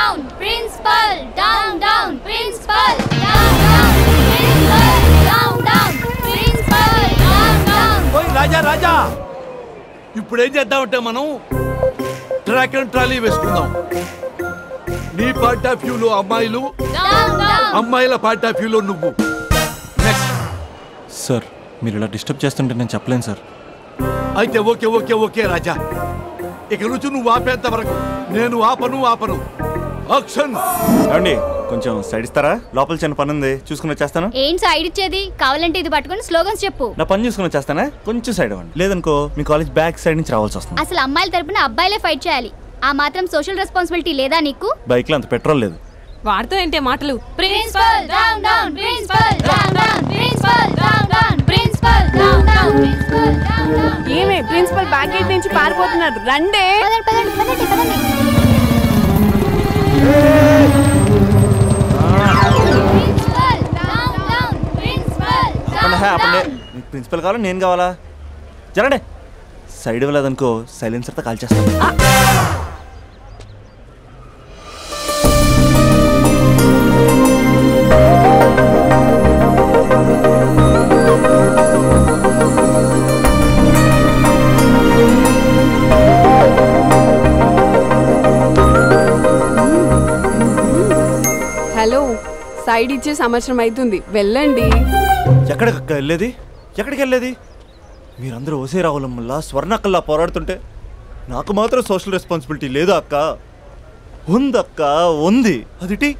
down, principal, down, down, principal, down, down, principal, down, down, principal, down, down. ఓయ్ రాజా రాజా, ఇప్పుడు ఏం చేద్దామంటే మనం ట్రాక్ అండ్ ట్రాలీ వేసుకుందాం. నీ పార్ట్ ఆఫ్ వ్యూలో అమ్మాయిలు, అమ్మాయిల పార్ట్ ఆఫ్ వ్యూలో నువ్వు. సార్ మీరు ఇలా డిస్టర్బ్ చేస్తుంటే నేను చెప్పలేను సార్. అయితే ఓకే ఓకే ఓకే రాజా, ఇక నుంచి నువ్వు ఆపేంత వరకు నేను ఆపను. యాక్షన్. ఏమండి కొంచెం సైడ్ ఇస్తారా? లోపల చిన్న పని ఉంది, చూసుకుని వచ్చేస్తాను. ఏంటి సైడ్ ఇచ్చేది? కావాలంటే ఇది పట్టుకొని స్లోగన్స్ చెప్పు. నా పని చూసుకుని వచ్చేస్తానా? కొంచెం సైడ్ అవ్వండి, లేదనుకో మీ కాలేజ్ బ్యాక్ సైడ్ నుంచి రావాల్సి వస్తుంది. అసలు అమ్మాయిల తరపున అబ్బాయిలే ఫైట్ చేయాలి. ఆ మాత్రం సోషల్ రెస్పాన్సిబిలిటీ లేదా నీకు? బైక్ లో అంత పెట్రోల్ లేదు. వాడుతూ ఏంటే మాటలు? Principal down down, principal down down, principal down down, principal down down, principal down down. ఏమే ప్రిన్సిపల్ బ్యాక్ గేట్ నుంచి పారిపోతున్నారు, రండే. పదండి పదండి పదండి. Principal down down, principal down down. మీకు ప్రిన్సిపల్ కావాలా నేను కావాలా? జరండి. సైడ్ ఇవ్వలేదనుకో సైలెన్సర్తో కాల్ చేస్తాను. హలో, సైడ్ ఇచ్చే సంవత్సరం అవుతుంది, వెళ్ళండి. ఎక్కడికి వెళ్ళేది? మీరందరూ ఓసే రావులమ్మల్లా స్వర్ణక్కల్లా పోరాడుతుంటే నాకు మాత్రం సోషల్ రెస్పాన్సిబిలిటీ లేదు అక్క. ఉందక్క, ఉంది. అదిటి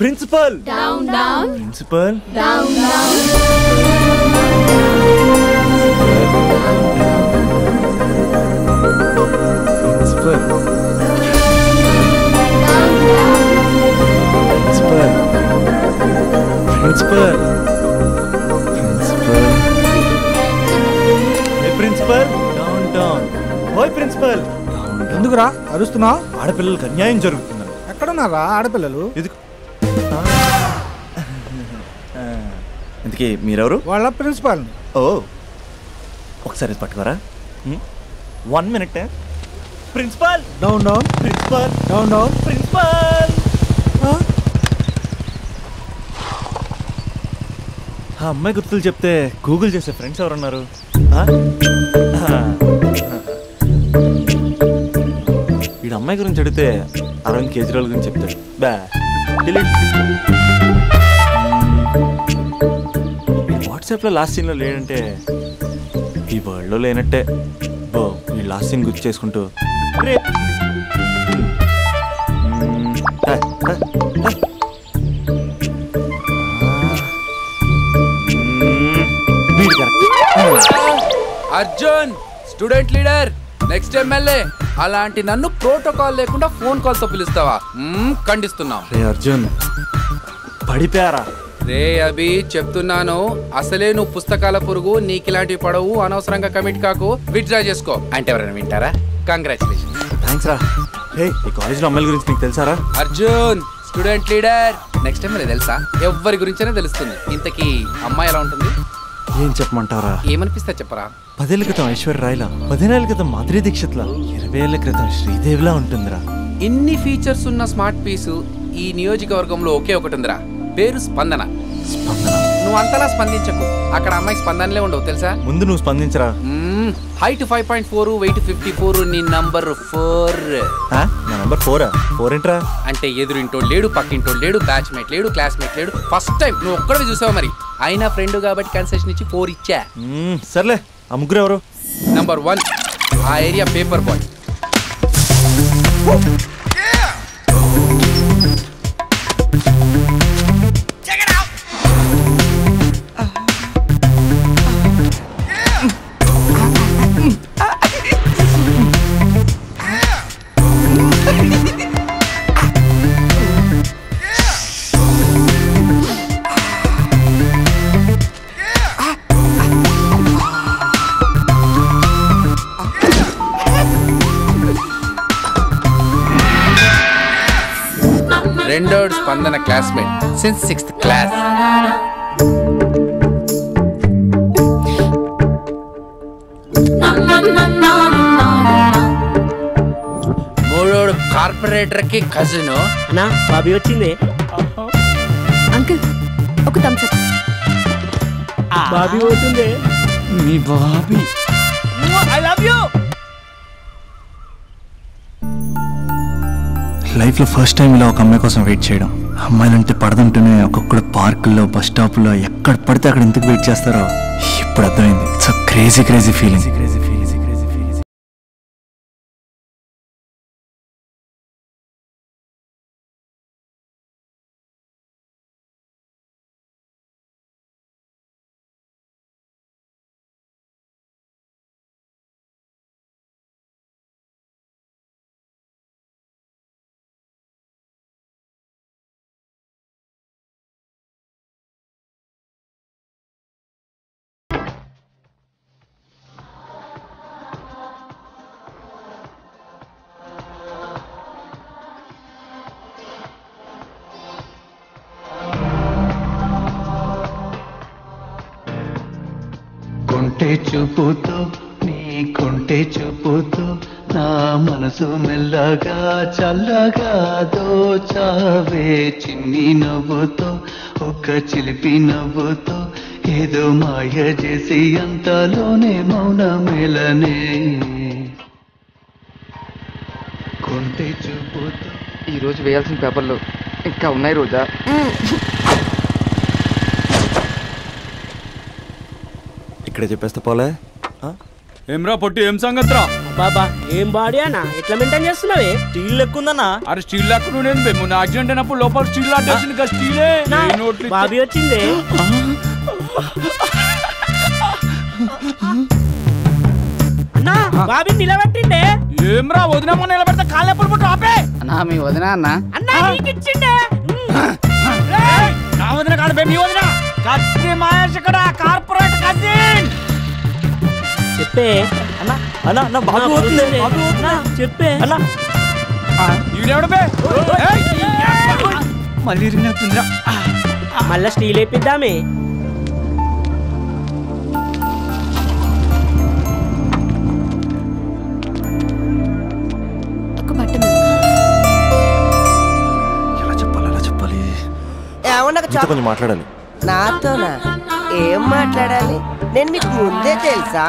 principal down down, principal down down. Principal principal down down. ఓయ్ ప్రిన్సిపల్, ఎందుకురా అరుస్తున్నావు? ఆడపిల్లలకు అన్యాయం జరుగుతుందని. ఎక్కడున్నారా ఆడపిల్లలు? ఇందుకే మీరెవరు? వాళ్ళ ప్రిన్సిపాల్. ఓ ఒకసారి పట్టుకోరా. 1 minute. Principal down down, principal down down, principal. ఆ అమ్మాయి గుర్తులు చెప్తే గూగుల్ చేసే ఫ్రెండ్స్ ఎవరున్నారు? వీడు అమ్మాయి గురించి అడిగితే అరవింద్ కేజ్రీవాల్ గురించి చెప్తాడు. వాట్సాప్లో లాస్ట్ సీన్లో లేడంటే ఈ వరల్డ్లో లేనట్టే. బో ఈ లాస్ట్ సీన్ గుర్తు చేసుకుంటూ Arjun student leader, next MLA. అలాంటి నన్ను ప్రోటోకాల్ లేకుండా ఫోన్ కాల్ తో పిలుస్తావా? ఖండిస్తున్నాం. రే అర్జున్, పడిపోయారా? రే అభి, చెప్తున్నాను, అసలే నువ్వు పుస్తకాల పురుగు, నీకిలాంటివి పడవు. అనవసరంగా కమిట్ కాకు, విత్డ్రా చేసుకో. అంటే ఎవరైనా వింటారా? కంగ్రాచులేషన్. థ్యాంక్స్ రా. హే, ఈ కాలేజ్లో అమ్మాయిల గురించి నీకు తెలుసారా? Arjun student leader, next MLA తెలుసా? ఎవరి గురించైనా తెలుస్తుంది. ఇంతకీ అమ్మాయి ఎలా ఉంటుంది? ఏం చెప్పమంటారా? ఏమనిపిస్తా చెప్పరా. 10 ఏళ్ల క్రితం ఐశ్వర్య రాయ్లా, 10 ఏళ్ల క్రితం మాధురి దీక్షిత్లా, 20 ఏళ్ల క్రితం శ్రీదేవిలా ఉంటుందిరా. ఇన్ని ఫీచర్స్ ఉన్న స్మార్ట్ పీసు ఈ నియోజకవర్గంలో ఒకే ఒకటి ఉందిరా, పేరు స్పందన. నువ్వు అంతలా స్పందించకు, అక్కడ అమ్మాయి స్పందనలే ఉండవు తెలుసా. ముందు నువ్వు స్పందించరా. హైట్ 5.4, వెయిట్ 54, నీ నంబర్ 4. నా నంబర్ 4? 4 ఏంట్రా? అంటే ఎదురింటోడు లేడు, పక్కింటోడు లేడు, బ్యాచ్మేట్ లేడు, క్లాస్మేట్ లేడు. ఫస్ట్ టైం నువ్వు ఒక్కడే చూసావు. మరి అయినా ఫ్రెండ్ కాబట్టి కన్సెషన్ ఇచ్చి 4 ఇచ్చా. సర్లే, ఆ ముగ్గురు ఎవరు? నంబర్ 1 ఆ ఏరియా పేపర్ బాయ్. రెండోడ్ Spandana classmate since 6th class. మూడోడు కార్పొరేటర్ కి కజిన్. అన్నా బాబీ వచ్చింది. అంకుల్ ఒక థమ్స్ అప్. బాబీ పోతుంది. మీ బాబీ. I love you. లైఫ్లో ఫస్ట్ టైం ఇలా ఒక అమ్మాయి కోసం వెయిట్ చేయడం. అమ్మాయిలంటే పడదంటూనే ఒక్కొక్కడు పార్కుల్లో బస్ స్టాప్లో ఎక్కడ పడితే అక్కడ ఎందుకు వెయిట్ చేస్తారో ఇప్పుడు అర్థమైంది. It's crazy crazy feeling. కొంటే చూపుతో నీ కొంటే చూపుతో నా మనసు మెల్లగా చల్లగా దోచావే. చిన్ని నవ్వుతో ఒక చిలిపి నవ్వుతో ఏదో మాయ చేసి అంతలోనే మౌనమేలనే. కొంటే చూపుతో. ఈరోజు వేయాల్సిన పేపర్లు ఇంకా ఉన్నాయి రోజా. ఇక్కడే చెప్పేస్తే పోలే. ఏమ్రా పొట్టి, ఏం సంగతిరా? బాబా ఏం బాడీ అన్న, ఎట్లా మెయింటైన్ చేస్తున్నావే? స్టీల్ లెక్కుందన్నా. అరే స్టీల్ లాక్ నువ్వు మొన్న యాక్సిడెంట్ అయినప్పుడు లోపల స్టీల్ లాట్టేసింది కదా, స్టీలే. బాబీ వచ్చింది. అన్నా బాబీ నిలబెట్టిండే. ఏమ్రా వదినమ్మ నిలబెడితే కాళ్ళు ఎప్పుడు పుట్టు ఆపే. అన్నా మీ వదిన అన్న. అన్నా నీకు ఇచ్చిండే. నా వదిన కాదు బే, మీ వదిన. కత్తి మహేష్ ఇక్కడ కార్పొరేట్ కజిన్. చెప్పే అన్నా అన్నా అన్న బాబు పోతుంది. చెప్పే అన్నా ఈడెవడు బే? మళ్ళీ ఇరిగినట్టుందిరా. మళ్ళా స్టీల్ వేపిద్దామే. ఒక బట్ట ఎలా చెప్పాలి కొంచెం మాట్లాడాలి. నాతోనా? ఏం మాట్లాడాలి? నేను మీకు ముందే తెలుసా?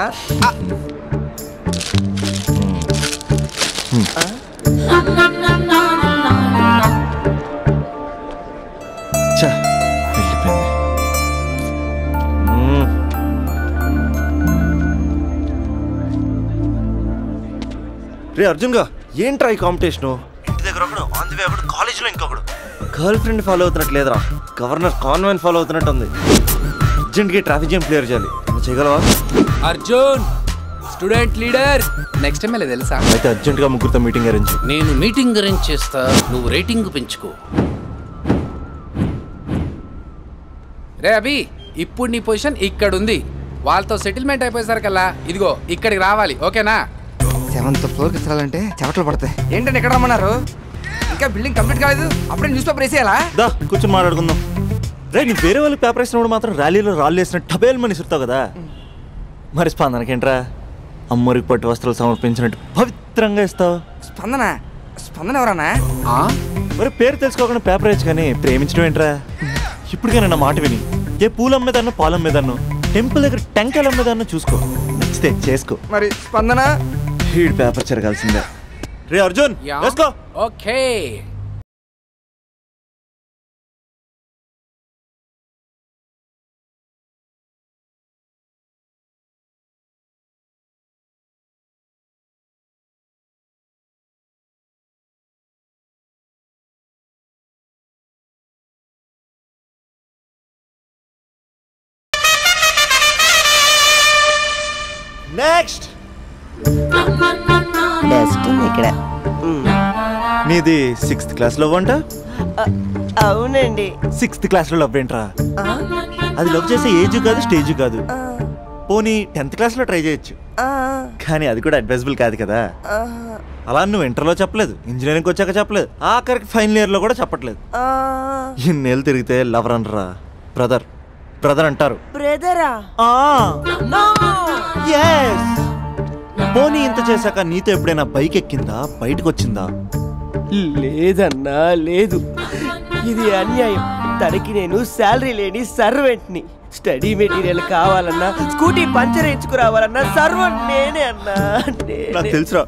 రే అర్జున్ గా ఏంట్రా ఈ కాంపిటీషను? ఇంటి దగ్గర ఒకడు, ఆన్ ది వే ఒకడు, కాలేజీలో ఇంకొకడు. గర్ల్ ఫ్రెండ్ ఫాలో అవుతున్నట్టు లేదురా, గవర్నర్ కాన్వెంట్ ఫాలో అవుతున్నట్టు ఉంది. అర్జెంట్గా ట్రాఫిక్ జామ్ క్లియర్ చేయాలి. నువ్వు చేయగలవా? Arjun student leader. Next time తెలుసా? అయితే అర్జెంట్గా ముగ్గురితో మీటింగ్ అరేంజ్. నేను మీటింగ్ అరేంజ్ చేస్తా, నువ్వు రేటింగ్ పెంచుకో. రే అభి, ఇప్పుడు నీ పొజిషన్ ఇక్కడ ఉంది. వాళ్ళతో సెటిల్మెంట్ అయిపోయేసరికల్లా ఇదిగో ఇక్కడికి రావాలి, ఓకేనా? 7th ఫ్లోర్కి ఎత్తాలంటే చెమటలు పడతాయి. ఏంటంటే ఎక్కడ రమ్మన్నారు? ఇంకా బిల్డింగ్ కంప్లీట్ కాలేదు, అప్పుడే న్యూస్ పేపర్ వేసేయాలా? దా కూర్చొని మాట్లాడుకుందాం. రే నీ వేరే వాళ్ళకి పేపర్ వేసినప్పుడు మాత్రం ర్యాలీలో రాళ్ళు వేసిన టబేల్ మని ఇస్తావు కదా, మరి స్పందనకేంట్రా అమ్మరికి పట్టు వస్త్రాలు సమర్పించినట్టు పవిత్రంగా ఇస్తావు? స్పందన? స్పందన ఎవరన్నా? మరి పేరు తెలుసుకోకుండా పేపర్ వేయచ్చు కానీ ప్రేమించడం ఏంట్రా? ఇప్పటికైనా నా మాట విని ఏ పూలు అమ్మేదాన్నో పాలు అమ్మేదాన్నో టెంపుల్ దగ్గర టెంకాయలు అమ్మేదాన్నో చూసుకో, నచ్చితే చేసుకో. మరి స్పందన? హీడ్ పేపర్ చెరగాల్సిందే. రే అర్జున్ వేసుకో. ఓకే నెక్స్ట్ డస్ట్ ఇక్కడ. నీది 6th క్లాస్లో వంట? అవునండి. 6th క్లాస్లో లవ్ ఏంట్రా? అది లవ్ చేసే ఏజ్ కాదు, స్టేజ్ కాదు. పోనీ 10th క్లాస్లో ట్రై చేయొచ్చు, కానీ అది కూడా అడ్వైజబుల్ కాదు కదా. అలా నువ్వు ఇంటర్లో చెప్పలేదు, ఇంజనీరింగ్ వచ్చాక చెప్పలేదు, ఆఖరికి ఫైనల్ ఇయర్లో కూడా చెప్పట్లేదు. ఇన్నేళ్ళు తిరిగితే లవర్ అనరా, బ్రదర్ బ్రదర్ అంటారు. బ్రదరా? పోనీ ఇంత చేశాక నీతో ఎప్పుడైనా బైక్ ఎక్కిందా, బయటకు వచ్చిందా? లేదన్నా లేదు, ఇది అన్యాయం. తనకి నేను శాలరీ లేని సర్వెంట్ని. స్టడీ మెటీరియల్ కావాలన్నా, స్కూటీ పంచర్ వేయించుకురావాలన్నా సర్వెంట్ నేనే అన్నా. నాకు తెలుసురా,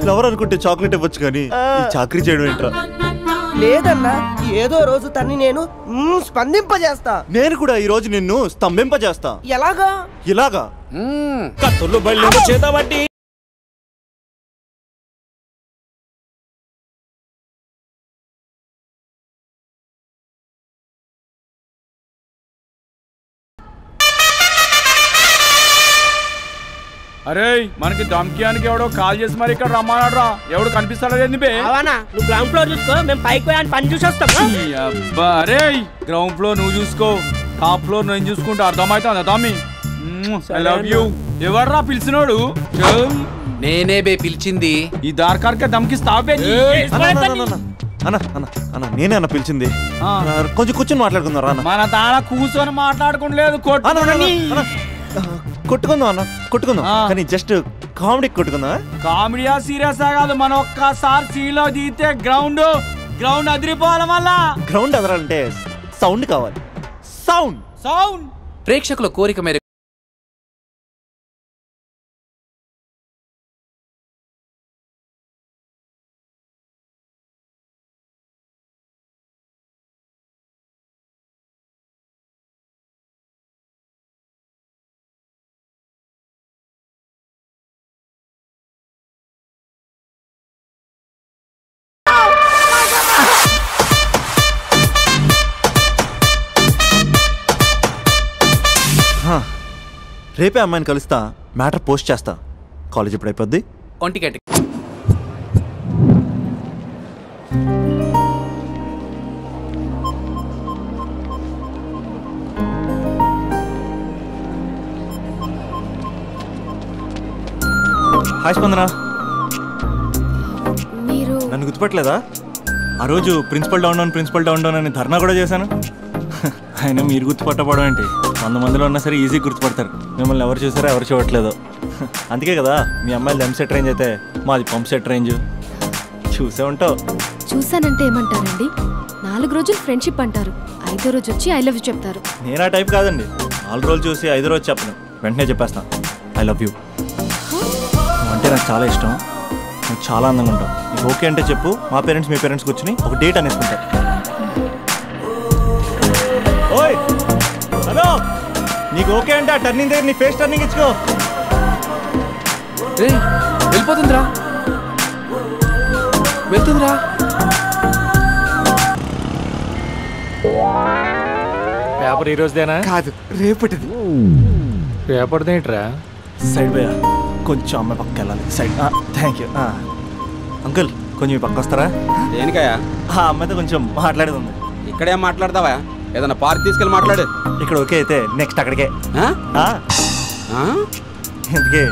ఫ్లవర్ అనుకుంటే చాక్లెట్ ఇవ్వచ్చు కానీ ఈ చాకరీ చేయడం ఏంట్రా? లేదన్నా, ఏదో రోజు తన్ని నేను స్పందింపజేస్తా. నేను కూడా ఈ రోజు నిన్ను స్తంభింపజేస్తా. ఎలాగా? ఇలాగా కత్తుల్లో బయలు చేతబట్టి. అరే మనకి దమ్కియానికి ఎవడో కాల్ చేసి మరి ఇక్కడ రమ్మన్నాడు. ఎవడు కనిపిస్తాడో ఏంది బే? అవనా, నువ్వు గ్రౌండ్ ఫ్లోర్ చూసుకో, మేము పైకి పోయి పని చూసి వస్తాం. అబ్బా అరే, గ్రౌండ్ ఫ్లోర్ నువ్వు చూసుకో, టాప్ ఫ్లోర్ నేను చూసుకుంటే అర్థమవుతుందా తమ్మి? I love you. ఎవర్రా పిలిచినోడు? నేనే బే పిలిచింది. ఈ దార్కార్కే దమ్కిస్తావే? అన్న నేనే అన్న పిలిచింది. కొంచెం కూర్చొని మాట్లాడుకుందాం రా. మన తాళ కూర్చొని మాట్లాడుకోలేదు, కొట్టుకుందాం అన్న, కొట్టుకుందాం కానీ జస్ట్ కామెడీ కొట్టుకుందాం. కామెడీయా సీరియస్ కాదు, మనం ఒక్కసారి సీలో దిగితే గ్రౌండ్ అదిరిపోవాలి. మళ్ళా గ్రౌండ్ అదరాలంటే సౌండ్ కావాలి. సౌండ్ సౌండ్ ప్రేక్షకుల కోరిక మేరకు రేపే అమ్మాయిని కలుస్తా, మ్యాటర్ పోస్ట్ చేస్తా. కాలేజ్ ఎప్పుడు అయిపోద్ది? 1 గంటకి. హాయ్ స్పందన. మీరు నన్ను గుర్తుపట్టలేదా? ఆ రోజు ప్రిన్సిపల్ డౌన్ అని ధర్నా కూడా చేశాను. అయినా మీరు గుర్తుపట్టపడం ఏంటి? 100 మందిలో ఉన్నా సరే ఈజీ గుర్తుపడతారు. మిమ్మల్ని ఎవరు చూసారో ఎవరు చూడట్లేదు. అందుకే కదా మీ అమ్మాయిలు దమ్ సెట్ రేంజ్ అయితే మాది పంప్ సెట్ రేంజ్. చూసే ఉంటావు. చూసానంటే ఏమంటారండి? 4 రోజులు ఫ్రెండ్షిప్ అంటారు, 5వ రోజు వచ్చి ఐ లవ్ యూ చెప్తారు. నేను ఆ టైప్ కాదండి. 4 రోజులు చూసి 5వ రోజు చెప్పను, వెంటనే చెప్పేస్తాను ఐ లవ్ యూ. అంటే నాకు చాలా ఇష్టం, నువ్వు చాలా అందంగా ఉంటావు. నీకు ఓకే అంటే చెప్పు, మా పేరెంట్స్ మీ పేరెంట్స్ కూర్చొని ఒక డేట్ అనేసుకుంటారు. ఓయ్ హలో, నీకు ఓకే అంటే ఆ టర్నింగ్ దగ్గర నీ ఫేస్ టర్నింగ్ ఇచ్చుకో. వెళ్ళిపోతుందిరా. పేపర్ ఈ రోజుదేనా? కాదు, రేపటిది. పేపర్దేంట్రా? సైడ్ పోయా, కొంచెం అమ్మాయి పక్కకి వెళ్ళాలి. సైడ్. Thank you. అంకుల్ కొంచెం పక్క వస్తారా? దేనికయ్యా? ఆ అమ్మాయితో కొంచెం మాట్లాడేది ఉంది. ఇక్కడేం మాట్లాడతావా? ఏదన్నా పార్క్ తీసుకెళ్ళి మాట్లాడు. ఇక్కడ ఓకే అయితే నెక్స్ట్ అక్కడికే. ఎందుకే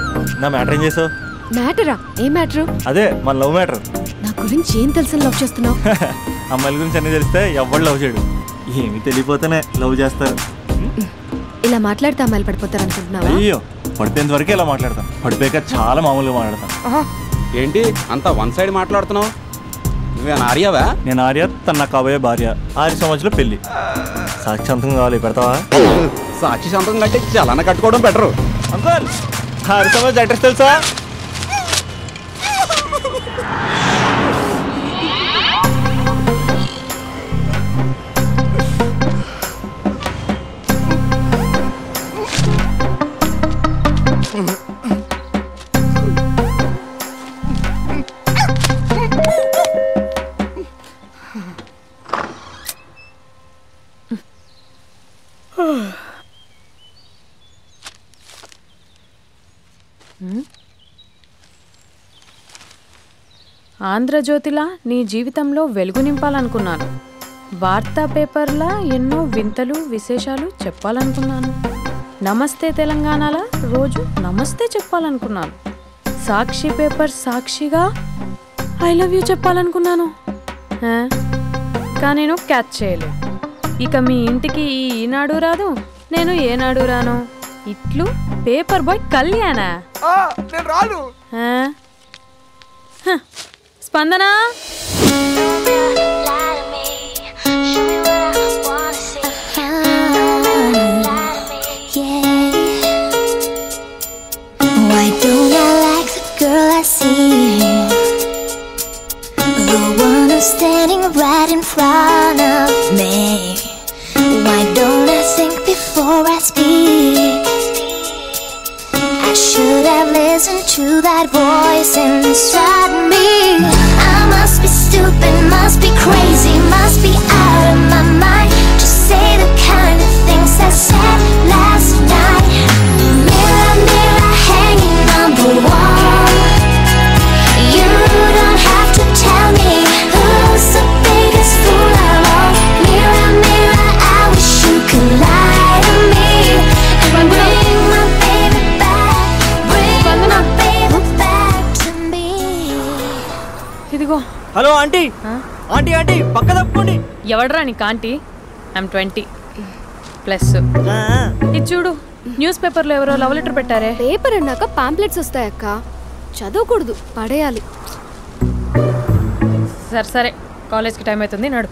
నా మ్యాటర్ ఏం చేసావు? మ్యాటరా? ఏ మ్యాటరు? అదే మన లవ్ మ్యాటర్. నా గురించి ఏం తెలుసు లవ్ చేస్తున్నావు? అమ్మాయిల గురించి అన్ని తెలిస్తే ఎవరు లవ్ చేయడు. ఏమి తెలియపోతేనే లవ్ చేస్తారు. ఇలా మాట్లాడితే అమ్మాయిలు పడిపోతారు అనుకుంటున్నావా? అయ్యో, పడిపోయేంత వరకే ఇలా మాట్లాడతాం, పడిపోయాక చాలా మామూలుగా మాట్లాడతాం. ఏంటి అంతా వన్ సైడ్ మాట్లాడుతున్నావు? నువ్వేనా ఆర్యవా? నేను ఆర్య, తన నా కాబోయే భార్య. 6 సంవత్సరాలు పెళ్లి. సాక్షి సంతకం కావాలి, పెడతావా? సాక్షి సంతకం కంటే చలన కట్టుకోవడం బెటరు. అంకుల్ 6 సంవత్సరాలు అడ్రస్ తెలుసా? ఆంధ్రజ్యోతిలా నీ జీవితంలో వెలుగు నింపాలనుకున్నాను. వార్తా పేపర్లా ఎన్నో వింతలు విశేషాలు చెప్పాలనుకున్నాను. నమస్తే తెలంగాణలా రోజు నమస్తే చెప్పాలనుకున్నాను. సాక్షి పేపర్ సాక్షిగా ఐ లవ్ యూ చెప్పాలనుకున్నాను. కానీ నేను క్యాచ్ చేయలేదు. ఇక మీ ఇంటికి ఈనాడు రాదు, నేను ఏనాడు రాను. ఇట్లు పేపర్ బాయ్ కళ్యాణా? నేను రాను. స్పందన. Why don't I like the girl I see? The one who's standing right in front of me. Why don't I think before I speak? I should have listened to that voice inside me. I must be stupid, must be crazy, must be out of my mind to say the kind of things I said last night. Mirror, mirror, hanging on the wall, you don't have to tell me who's the biggest fool of all. Mirror, mirror, I wish you could lie to me and bring my baby back, bring my baby back to me. ఇదిగో. Hello aunty aunty aunty పక్క తప్పుకోండి. ఎవడరా నీకు aunty? I'm 20 plus. ఇది చూడు, news పేపర్లో ఎవరో love letter పెట్టారే. Paper అన్నాక పాంప్లెట్స్ వస్తాయక్క, చదవకూడదు, పడేయాలి. సరే సరే, కాలేజ్కి టైం అవుతుంది, నడు.